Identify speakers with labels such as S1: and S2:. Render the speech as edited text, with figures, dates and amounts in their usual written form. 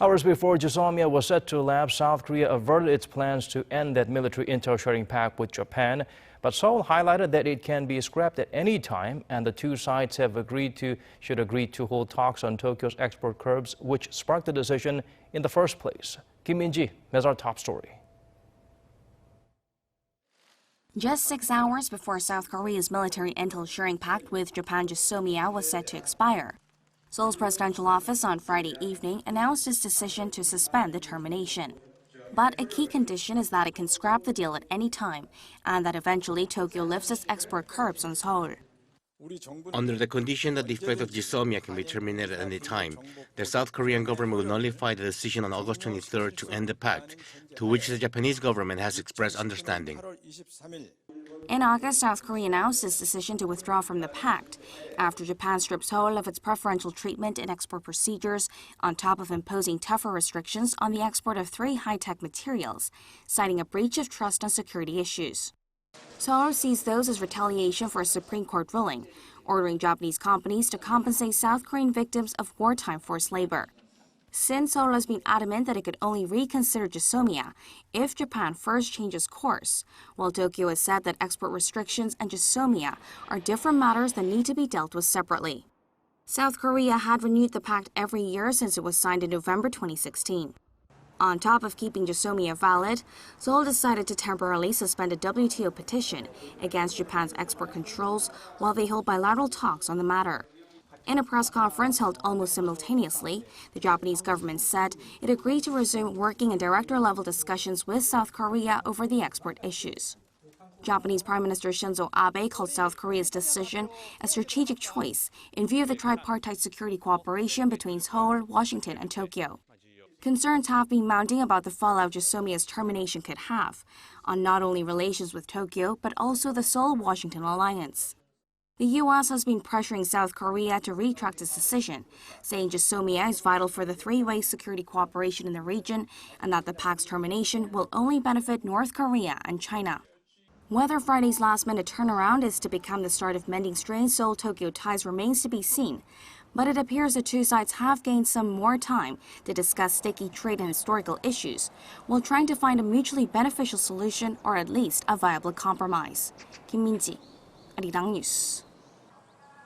S1: Hours before GSOMIA was set to lapse, South Korea averted its plans to end that military intel sharing pact with Japan. But Seoul highlighted that it can be scrapped at any time, and the two sides should agree to hold talks on Tokyo's export curbs, which sparked the decision in the first place. Kim Min-ji has our top story.
S2: Just 6 hours before South Korea's military intel sharing pact with Japan GSOMIA was set to expire, Seoul's presidential office on Friday evening announced its decision to suspend the termination. But a key condition is that it can scrap the deal at any time, and that eventually Tokyo lifts its export curbs on Seoul.
S3: Under the condition that the effect of GSOMIA can be terminated at any time, the South Korean government will nullify the decision on August 23rd to end the pact, to which the Japanese government has expressed understanding.
S2: In August, South Korea announced its decision to withdraw from the pact after Japan stripped Seoul of its preferential treatment in export procedures, on top of imposing tougher restrictions on the export of 3 high-tech materials, citing a breach of trust on security issues. Seoul sees those as retaliation for a Supreme Court ruling, ordering Japanese companies to compensate South Korean victims of wartime forced labor. Since Seoul has been adamant that it could only reconsider GSOMIA if Japan first changes course, while Tokyo has said that export restrictions and GSOMIA are different matters that need to be dealt with separately. South Korea had renewed the pact every year since it was signed in November 2016. On top of keeping GSOMIA valid, Seoul decided to temporarily suspend a WTO petition against Japan's export controls while they hold bilateral talks on the matter. In a press conference held almost simultaneously, the Japanese government said it agreed to resume working and director-level discussions with South Korea over the export issues. Japanese Prime Minister Shinzo Abe called South Korea's decision a strategic choice in view of the tripartite security cooperation between Seoul, Washington, and Tokyo. Concerns have been mounting about the fallout GSOMIA's termination could have on not only relations with Tokyo, but also the Seoul-Washington alliance. The U.S. has been pressuring South Korea to retract its decision, saying GSOMIA is vital for the three-way security cooperation in the region and that the pact's termination will only benefit North Korea and China. Whether Friday's last-minute turnaround is to become the start of mending strained Seoul-Tokyo ties remains to be seen, but it appears the two sides have gained some more time to discuss sticky trade and historical issues, while trying to find a mutually beneficial solution or at least a viable compromise. Kim Min-ji, Arirang News.